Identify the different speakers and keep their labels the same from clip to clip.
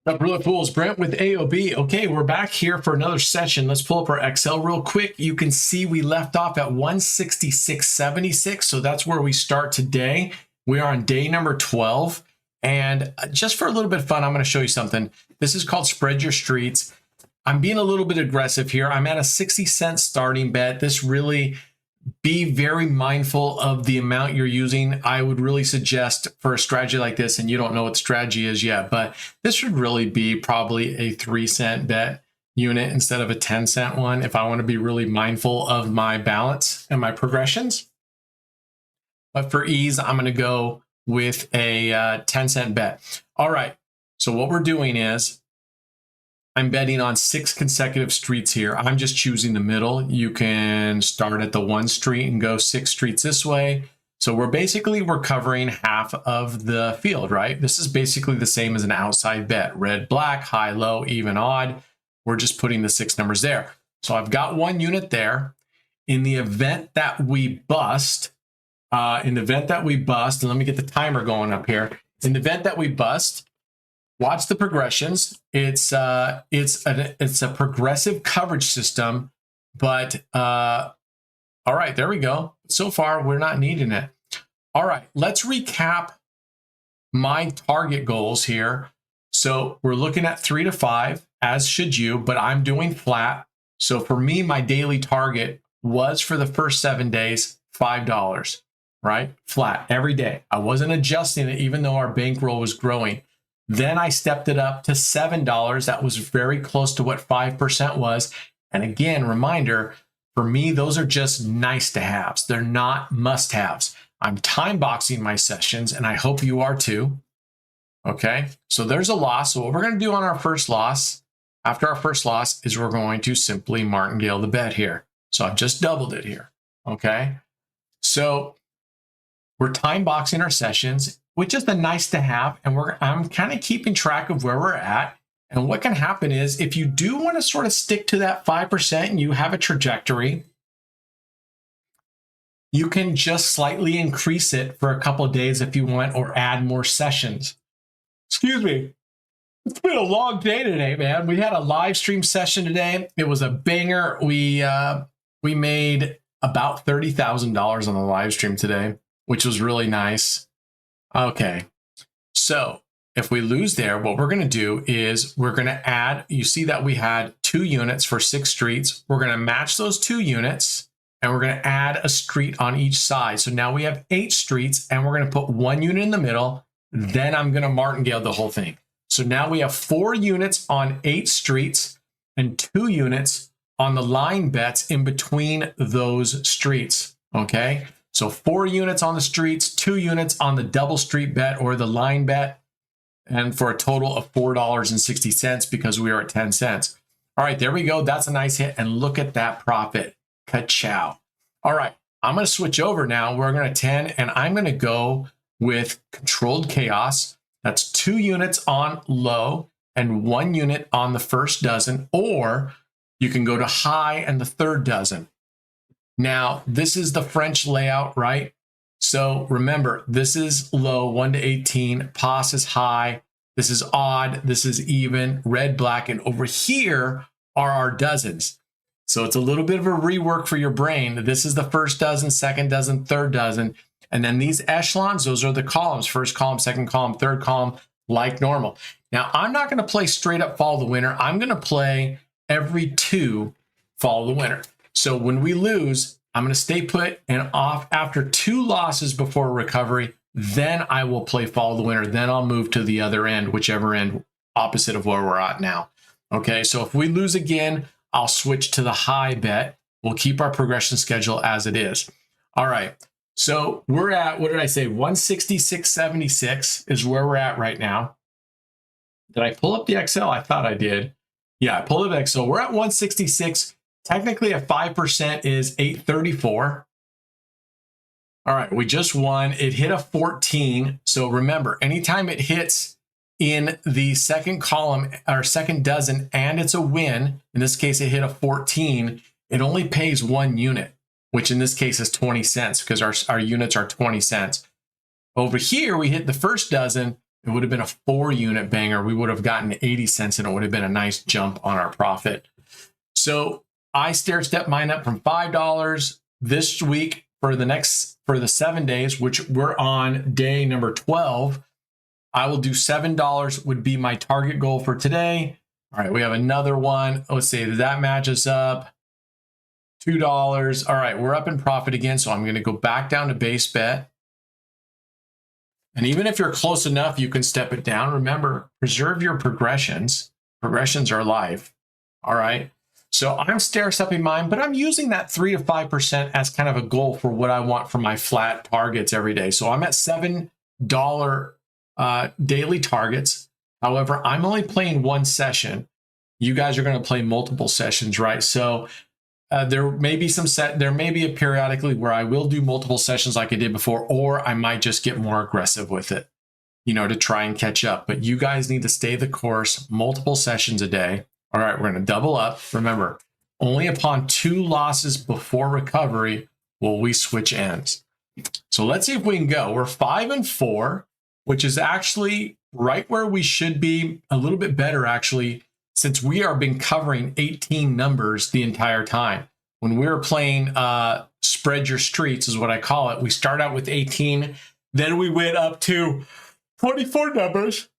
Speaker 1: What's up, Roulette Fools? Brent with AOB. Okay, we're back here for another session. Let's pull up our Excel real quick. You can see we left off at 166.76, so that's where we start today. We are on day number 12, and just for a little bit of fun, I'm going to show you something. This is called Spread Your Streets. I'm being a little bit aggressive here. I'm at a 60-cent starting bet. This really... be very mindful of the amount you're using. I would really suggest for a strategy like this, and you don't know what the strategy is yet, but this should really be probably a 3-cent bet unit instead of a 10-cent one if I want to be really mindful of my balance and my progressions. But for ease, I'm going to go with a 10-cent bet. All right, so what we're doing is I'm betting on 6 consecutive streets here. I'm just choosing the middle. You can start at the 1 street and go 6 streets this way. So we're covering half of the field, right? This is basically the same as an outside bet. Red, black, high, low, even, odd. We're just putting the 6 numbers there. So I've got 1 unit there. In the event that we bust, and let me get the timer going up here. In the event that we bust, watch the progressions. It's a progressive coverage system, but all right, there we go. So far, we're not needing it. All right, let's recap my target goals here. So we're looking at 3 to 5, as should you, but I'm doing flat. So for me, my daily target was for the first 7 days, $5, right? Flat every day. I wasn't adjusting it, even though our bankroll was growing. Then I stepped it up to $7. That was very close to what 5% was. And again, reminder, for me, those are just nice to haves. They're not must haves. I'm time boxing my sessions, and I hope you are too. Okay, so there's a loss. So what we're going to do on our first loss, after our first loss, is we're going to simply martingale the bet here. So I've just doubled it here. Okay, so we're time boxing our sessions, which is a nice to have, and I'm kind of keeping track of where we're at. And what can happen is if you do want to sort of stick to that 5% and you have a trajectory, you can just slightly increase it for a couple of days if you want, or add more sessions. Excuse me. It's been a long day today, man. We had a live stream session today. It was a banger. We made about $30,000 on the live stream today, which was really nice. Okay, so if we lose there, what we're going to do is we're going to add, you see that we had 2 units for 6 streets. We're going to match those 2 units, and we're going to add a street on each side. So now we have 8 streets, and we're going to put 1 unit in the middle. Then I'm going to martingale the whole thing. So now we have 4 units on 8 streets and 2 units on the line bets in between those streets, okay? So 4 units on the streets, 2 units on the double street bet or the line bet, and for a total of $4.60 because we are at 10 cents. All right, there we go. That's a nice hit. And look at that profit. Ka-chow. All right, I'm going to switch over now. We're going to 10, and I'm going to go with controlled chaos. That's 2 units on low and 1 unit on the first dozen, or you can go to high and the third dozen. Now, this is the French layout, right? So remember, this is low, 1 to 18. Pass is high. This is odd. This is even, red, black. And over here are our dozens. So it's a little bit of a rework for your brain. This is the first dozen, second dozen, third dozen. And then these echelons, those are the columns. First column, second column, third column, like normal. Now, I'm not going to play straight up follow the winner. I'm going to play every 2 follow the winner. So when we lose, I'm going to stay put and off after 2 losses before recovery. Then I will play follow the winner. Then I'll move to the other end, whichever end opposite of where we're at now. Okay, so if we lose again, I'll switch to the high bet. We'll keep our progression schedule as it is. All right, so we're at, what did I say? 166.76 is where we're at right now. Did I pull up the Excel? I thought I did. Yeah, I pulled up Excel. We're at 166. Technically, at 5% is 834. All right, we just won. It hit a 14. So remember, anytime it hits in the second column or second dozen and it's a win, in this case, it hit a 14, it only pays 1 unit, which in this case is 20 cents because our units are 20 cents. Over here, we hit the first dozen. It would have been a 4-unit banger. We would have gotten 80 cents and it would have been a nice jump on our profit. So I stair-step mine up from $5 this week for the 7 days, which we're on day number 12. I will do $7 would be my target goal for today. All right, we have another one. Let's see, that matches up. $2. All right, we're up in profit again. So I'm going to go back down to base bet. And even if you're close enough, you can step it down. Remember, preserve your progressions. Progressions are life. All right. So I'm stair-stepping mine, but I'm using that 3 to 5% as kind of a goal for what I want for my flat targets every day. So I'm at $7 daily targets. However, I'm only playing one session. You guys are going to play multiple sessions, right? So there may be a periodically where I will do multiple sessions like I did before, or I might just get more aggressive with it, to try and catch up. But you guys need to stay the course, multiple sessions a day. All right, we're going to double up. Remember, only upon 2 losses before recovery will we switch ends. So let's see if we can go. We're 5 and 4, which is actually right where we should be, a little bit better actually, since we are been covering 18 numbers the entire time. When we were playing Spread Your Streets is what I call it, we start out with 18, then we went up to 24 numbers.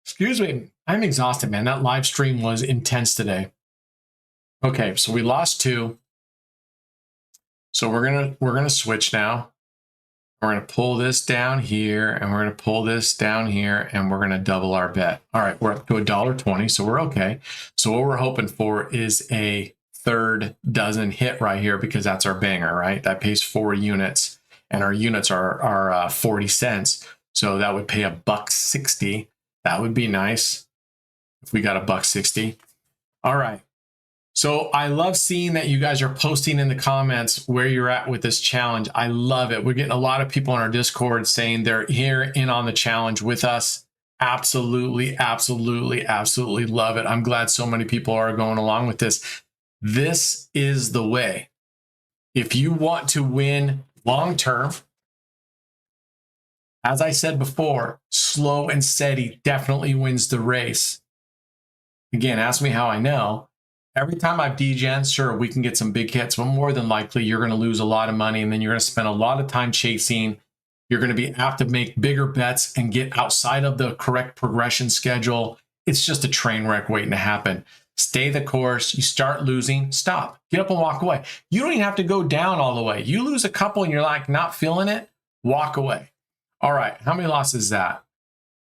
Speaker 1: Excuse me, I'm exhausted, man. That live stream was intense today. Okay, so we lost 2. So we're gonna switch now. We're gonna pull this down here, and we're gonna pull this down here, and we're gonna double our bet. All right, we're up to $1.20, so we're okay. So what we're hoping for is a 3rd dozen hit right here, because that's our banger, right? That pays 4 units, and our units are 40 cents. So that would pay $1.60. That would be nice if we got $1.60. All right. So I love seeing that you guys are posting in the comments where you're at with this challenge. I love it. We're getting a lot of people on our Discord saying they're here in on the challenge with us. Absolutely, absolutely, absolutely love it. I'm glad so many people are going along with this. This is the way. If you want to win long term, as I said before, slow and steady definitely wins the race. Again, ask me how I know. Every time I've degen, sure, we can get some big hits, but more than likely, you're going to lose a lot of money, and then you're going to spend a lot of time chasing. You're going to have to make bigger bets and get outside of the correct progression schedule. It's just a train wreck waiting to happen. Stay the course. You start losing, stop. Get up and walk away. You don't even have to go down all the way. You lose a couple and you're like not feeling it, walk away. All right, how many losses is that?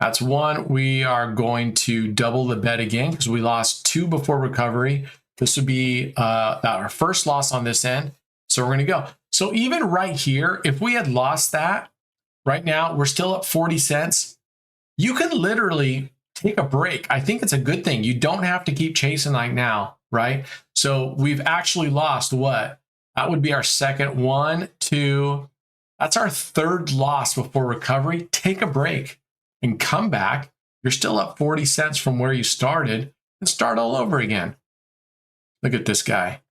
Speaker 1: That's 1. We are going to double the bet again because we lost 2 before recovery. This would be our first loss on this end. So we're going to go. So even right here, if we had lost that, right now, we're still up 40 cents. You can literally take a break. I think it's a good thing. You don't have to keep chasing like now, right? So we've actually lost what? That would be our second 1, 2. That's our 3rd loss before recovery. Take a break and come back. You're still up 40 cents from where you started and start all over again. Look at this guy.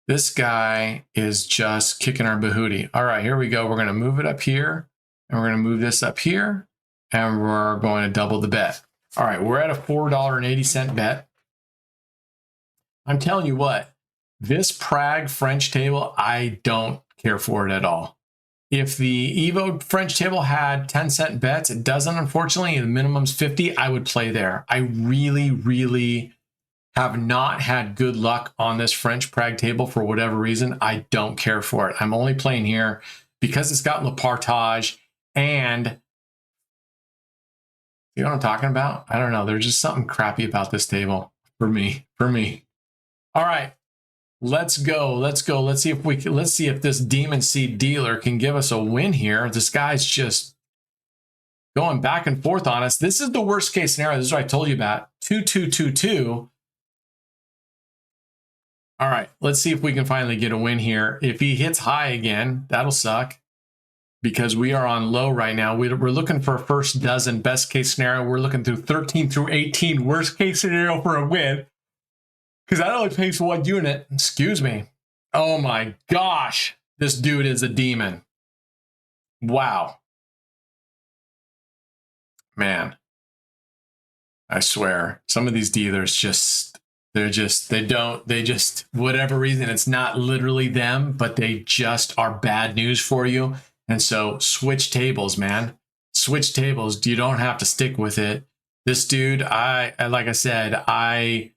Speaker 1: This guy is just kicking our bahootie. All right, here we go. We're going to move it up here, and we're going to move this up here, and we're going to double the bet. All right, we're at a $4.80 bet. I'm telling you what, this Prague French table, I don't care for it at all. If the Evo French table had 10-cent bets, it doesn't, unfortunately. The minimum's 50. I would play there. I really, really have not had good luck on this French Prague table for whatever reason. I don't care for it. I'm only playing here because it's got Le Partage, and you know what I'm talking about? I don't know. There's just something crappy about this table for me. All right. Let's go. Let's see if this Demon Seed dealer can give us a win here. This guy's just going back and forth on us. This is the worst case scenario. This is what I told you about. 2-2-2-2. All right, let's see if we can finally get a win here. If he hits high again, that'll suck because we are on low right now. We're looking for a first dozen. Best case scenario, we're looking through 13 through 18. Worst case scenario for a win, because that only pays for 1 unit. Excuse me. Oh my gosh, this dude is a demon. Wow. Man, I swear, some of these dealers whatever reason, it's not literally them, but they just are bad news for you. And so switch tables, man. Switch tables. You don't have to stick with it. This dude, like I said, I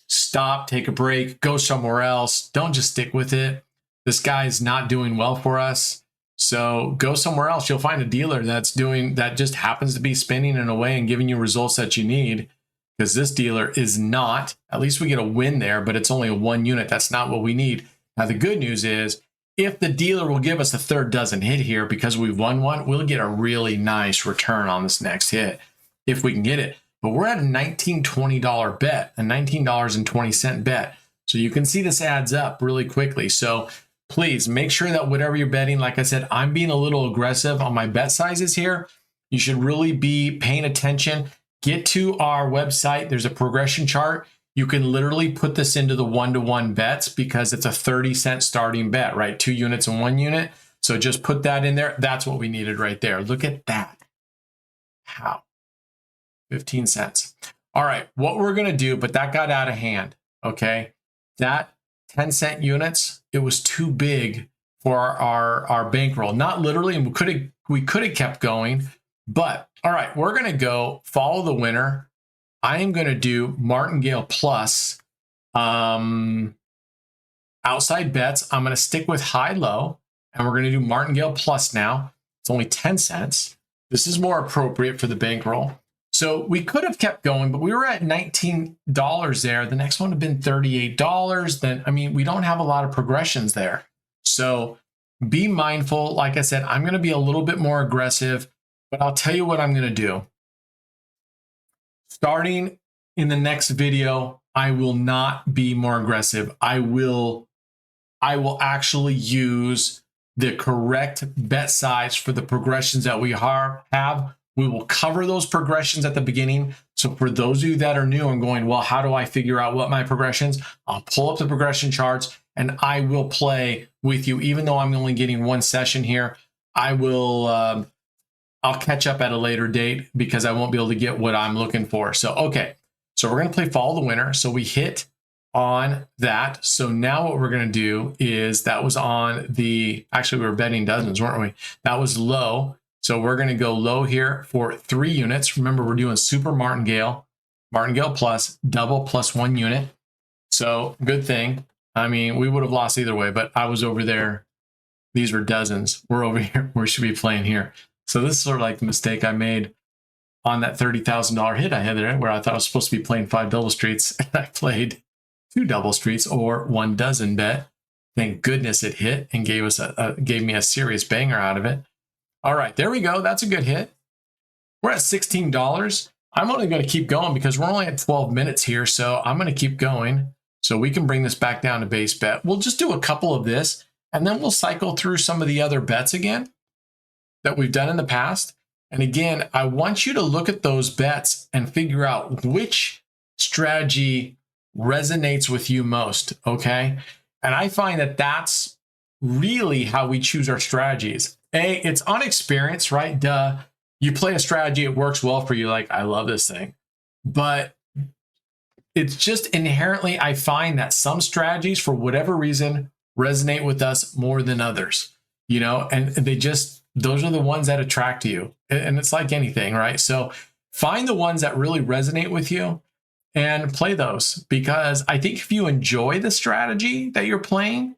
Speaker 1: stop, take a break, go somewhere else. Don't just stick with it. This guy's not doing well for us. So go somewhere else. You'll find a dealer that just happens to be spinning in a way and giving you results that you need. Because this dealer is not. At least we get a win there, but it's only a 1 unit. That's not what we need. Now, the good news is if the dealer will give us a third dozen hit here because we've won one, we'll get a really nice return on this next hit if we can get it. But we're at a $19, $20 bet, a $19.20 bet. So you can see this adds up really quickly. So please make sure that whatever you're betting, like I said, I'm being a little aggressive on my bet sizes here. You should really be paying attention. Get to our website. There's a progression chart. You can literally put this into the 1-to-1 bets because it's a 30-cent starting bet, right? 2 units and 1 unit. So just put that in there. That's what we needed right there. Look at that. How? 15 cents. All right, what we're going to do, but that got out of hand, okay? That 10-cent units, it was too big for our bankroll. Not literally, and we could have kept going, but all right, we're going to go follow the winner. I am going to do martingale plus outside bets. I'm going to stick with high-low, and we're going to do martingale plus now. It's only 10 cents. This is more appropriate for the bankroll. So we could have kept going, but we were at $19 there. The next one would have been $38. Then, I mean, we don't have a lot of progressions there. So be mindful. Like I said, I'm going to be a little bit more aggressive, but I'll tell you what I'm going to do. Starting in the next video, I will not be more aggressive. I will actually use the correct bet size for the progressions that we have. We will cover those progressions at the beginning. So for those of you that are new and going, well, how do I figure out what my progressions? I'll pull up the progression charts and I will play with you. Even though I'm only getting 1 session here, I'll catch up at a later date because I won't be able to get what I'm looking for. So, okay. So we're going to play follow the winner. So we hit on that. So now what we're going to do is that was on the, actually we were betting dozens, weren't we? That was low. So we're going to go low here for 3 units. Remember, we're doing super martingale, martingale plus, double plus 1 unit. So good thing. I mean, we would have lost either way, but I was over there. These were dozens. We're over here. We should be playing here. So this is sort of like the mistake I made on that $30,000 hit I had there, where I thought I was supposed to be playing 5 double streets, and I played 2 double streets or 1 dozen bet. Thank goodness it hit and gave me a serious banger out of it. All right, there we go. That's a good hit. We're at $16. I'm only going to keep going because we're only at 12 minutes here, so I'm going to keep going so we can bring this back down to base bet. We'll just do a couple of this, and then we'll cycle through some of the other bets again that we've done in the past. And again, I want you to look at those bets and figure out which strategy resonates with you most, okay? And I find that that's really how we choose our strategies. It's on experience, right? Duh. You play a strategy, it works well for you. Like, I love this thing. But it's just inherently, I find that some strategies, for whatever reason, resonate with us more than others, you know, and those are the ones that attract you. And it's like anything, right? So find the ones that really resonate with you and play those, because I think if you enjoy the strategy that you're playing,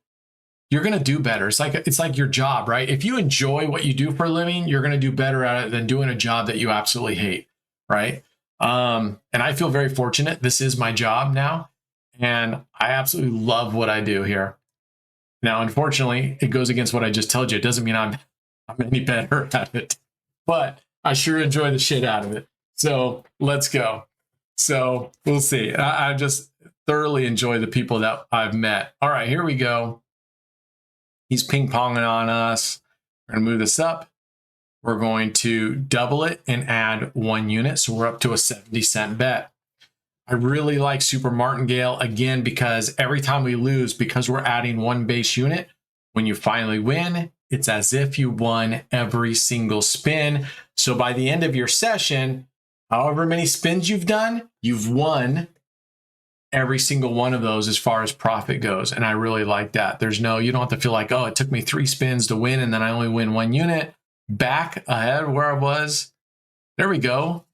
Speaker 1: you're going to do better. It's like your job, right? If you enjoy what you do for a living, you're going to do better at it than doing a job that you absolutely hate, right? And I feel very fortunate. This is my job now, and I absolutely love what I do here. Now, unfortunately, it goes against what I just told you. It doesn't mean I'm any better at it, but I sure enjoy the shit out of it. So let's go. So we'll see. I just thoroughly enjoy the people that I've met. All right, here we go. He's ping-ponging on us. We're going to move this up. We're going to double it and add 1 unit. So we're up to a 70-cent bet. I really like Super Martingale, again, because every time we lose, because we're adding 1 base unit, when you finally win, it's as if you won every single spin. So by the end of your session, However many spins you've done, you've won every single one of those as far as profit goes. And I really like that. There's no, you don't have to feel like, oh, it took me 3 spins to win and then I only win 1 unit. Back ahead where I was. There we go.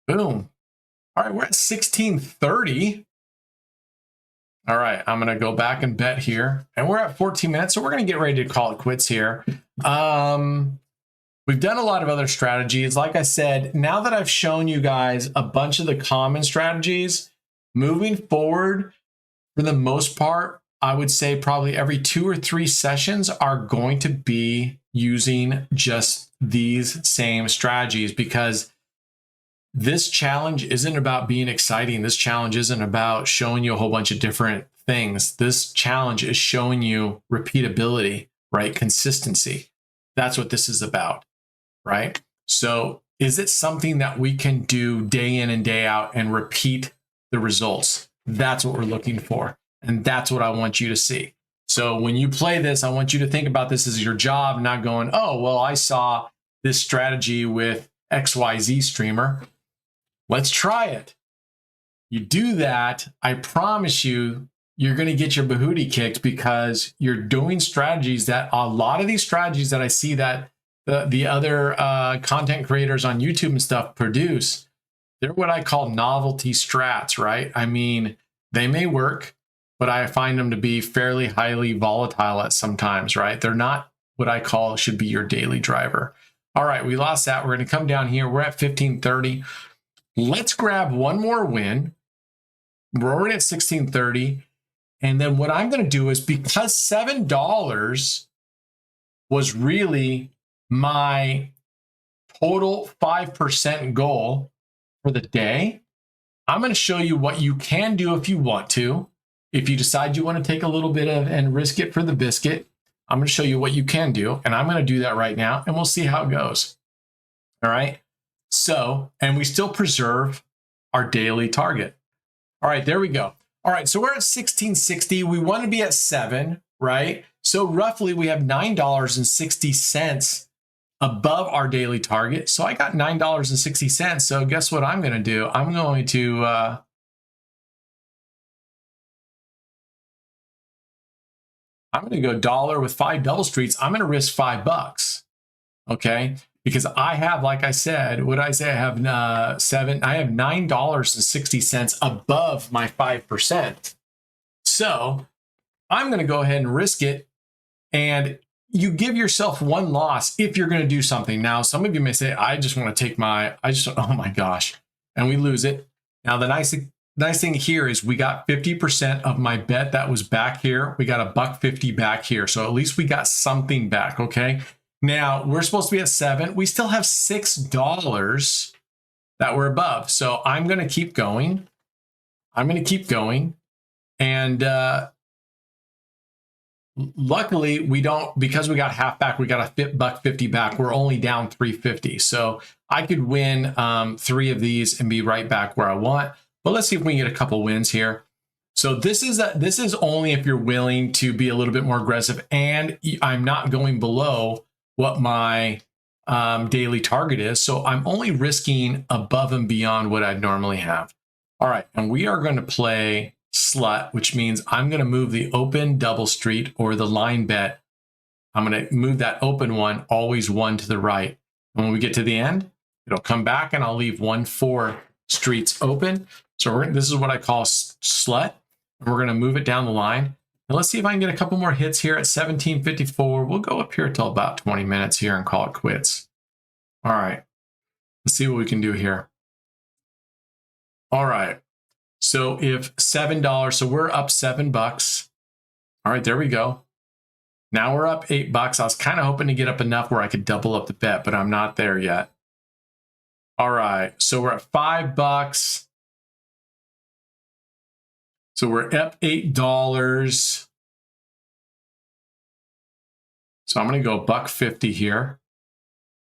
Speaker 1: Boom. All right, we're at 1630. All right, I'm going to go back and bet here. And we're at 14 minutes, so we're going to get ready to call it quits here. We've done a lot of other strategies. Like I said, now that I've shown you guys a bunch of the common strategies, moving forward, for the most part, I would say probably every 2 or 3 sessions are going to be using just these same strategies, because this challenge isn't about being exciting. This challenge isn't about showing you a whole bunch of different things. This challenge is showing you repeatability, right? Consistency. That's what this is about, right? So is it something that we can do day in and day out and repeat the results? That's what we're looking for. And that's what I want you to see. So when you play this, I want you to think about this as your job, not going, oh, well, I saw this strategy with XYZ streamer. Let's try it. You do that, I promise you, you're going to get your bahooty kicked, because you're doing strategies that a lot of these strategies that I see that the other content creators on YouTube and stuff produce, they're what I call novelty strats, right? I mean, they may work, but I find them to be fairly highly volatile at sometimes, right? They're not what I call should be your daily driver. All right, we lost that. We're going to come down here. We're at 1530. Let's grab one more win. We're already at 1630. And then what I'm going to do is, because $7 was really my total 5% goal for the day, I'm going to show you what you can do if you want to. If you decide you want to take a little bit of and risk it for the biscuit, I'm going to show you what you can do. And I'm going to do that right now, and we'll see how it goes. All right. So, and we still preserve our daily target. All right, there we go. All right, so we're at 1660. We want to be at 7, right? So roughly we have $9.60 above our daily target. So I got $9.60. So guess what I'm going to do? I'm going to go dollar with 5 double streets. I'm going to risk $5. Okay. Because I have, like I said, what did I say? I have $9.60 above my 5%. So I'm going to go ahead and risk it. And you give yourself one loss if you're going to do something. Now, some of you may say, I just want to take oh my gosh, and we lose it. Now, the nice thing here is we got 50% of my bet that was back here. We got $1.50 back here. So at least we got something back. Okay. Now, we're supposed to be at 7. We still have $6 that we're above. So I'm going to keep going. And luckily, we don't, because we got half back, we got a $1.50 back. We're only down $3.50. So I could win 3 of these and be right back where I want. But let's see if we can get a couple wins here. So this is only if you're willing to be a little bit more aggressive, and I'm not going below what my daily target is. So I'm only risking above and beyond what I'd normally have. All right, and we are going to play slut, which means I'm going to move the open double street or the line bet. I'm going to move that open one always 1 to the right. And when we get to the end, it'll come back and I'll leave 1-4 streets open. So this is what I call slut. And we're going to move it down the line. And let's see if I can get a couple more hits here at 1754. We'll go up here till about 20 minutes here and call it quits. All right. Let's see what we can do here. All right. So if $7, so we're up $7. All right, there we go. Now we're up $8. I was kind of hoping to get up enough where I could double up the bet, but I'm not there yet. All right. So we're at $5. So we're up $8. So I'm going to go $1.50 here.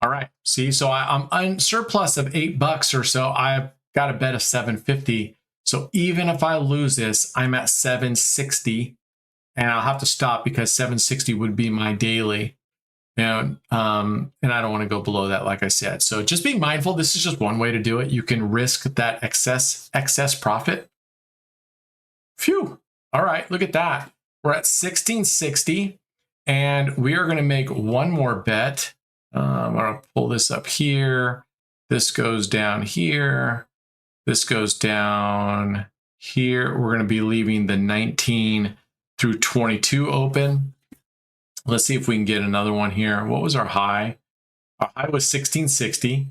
Speaker 1: All right. See, so I'm in surplus of $8 or so. I've got a bet of $7.50. So even if I lose this, I'm at $7.60, and I'll have to stop because $7.60 would be my daily. And I don't want to go below that, like I said. So just be mindful. This is just one way to do it. You can risk that excess profit. Phew. All right, look at that. We're at 1660, and we are going to make one more bet. I'm going to pull this up here. This goes down here. This goes down here. We're going to be leaving the 19 through 22 open. Let's see if we can get another one here. What was our high? Our high was 1660.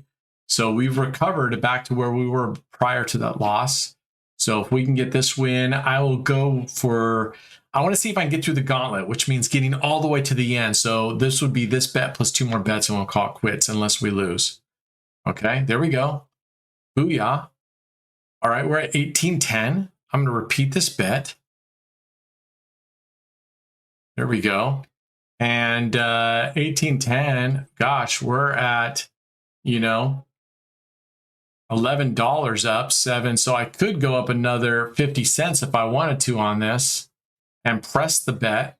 Speaker 1: So we've recovered back to where we were prior to that loss. So if we can get this win, I will go for, I want to see if I can get through the gauntlet, which means getting all the way to the end. So this would be this bet plus 2 more bets, and we'll call it quits unless we lose. Okay, there we go. Booyah. All right, we're at 1810. I'm going to repeat this bet. There we go. And 1810, gosh, we're at, you know, $11 up, 7. So I could go up another 50 cents if I wanted to on this and press the bet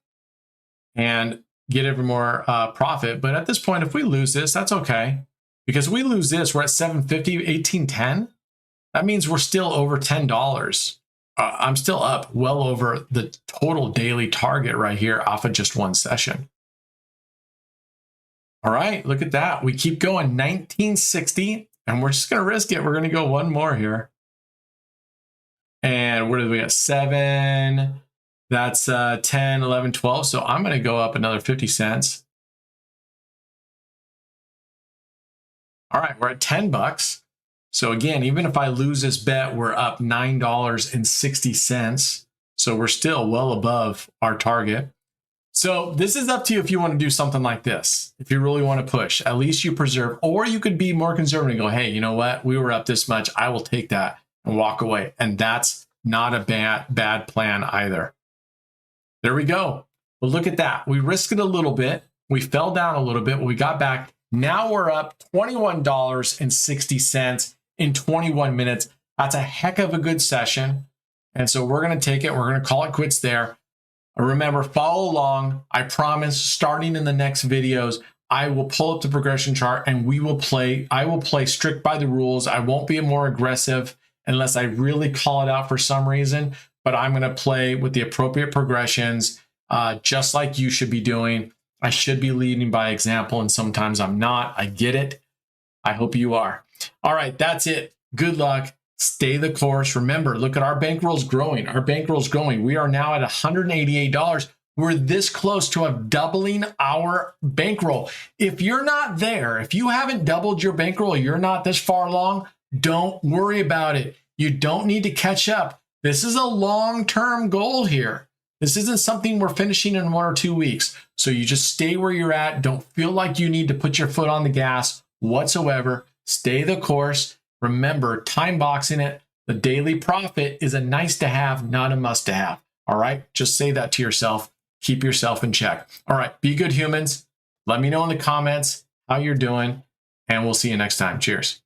Speaker 1: and get even more profit. But at this point, if we lose this, that's okay. Because if we lose this, we're at 750, 1810. That means we're still over $10. I'm still up well over the total daily target right here off of just one session. All right, look at that. We keep going, 1960, and we're just going to risk it. We're going to go one more here. And where did we get? 7. That's 10, 11, 12. So I'm going to go up another 50 cents. All right, we're at $10. So again, even if I lose this bet, we're up $9.60. So we're still well above our target. So this is up to you if you want to do something like this. If you really want to push, at least you preserve, or you could be more conservative and go, hey, you know what? We were up this much. I will take that and walk away. And that's not a bad plan either. There we go. But look at that. We risked it a little bit. We fell down a little bit. We got back. Now we're up $21.60 in 21 minutes. That's a heck of a good session. And so we're going to take it. We're going to call it quits there. Remember, follow along. I promise, starting in the next videos, I will pull up the progression chart and we will play. I will play strict by the rules. I won't be more aggressive unless I really call it out for some reason, but I'm going to play with the appropriate progressions, just like you should be doing. I should be leading by example, and sometimes I'm not. I get it. I hope you are. All right, that's it. Good luck. Stay the course. Remember, look at our bankroll's growing. Our bankroll's growing. We are now at $188. We're this close to doubling our bankroll. If you're not there, if you haven't doubled your bankroll, you're not this far along, don't worry about it. You don't need to catch up. This is a long-term goal here. This isn't something we're finishing in 1 or 2 weeks. So you just stay where you're at. Don't feel like you need to put your foot on the gas whatsoever. Stay the course. Remember, time boxing it. The daily profit is a nice to have, not a must to have. All right. Just say that to yourself. Keep yourself in check. All right. Be good humans. Let me know in the comments how you're doing, and we'll see you next time. Cheers.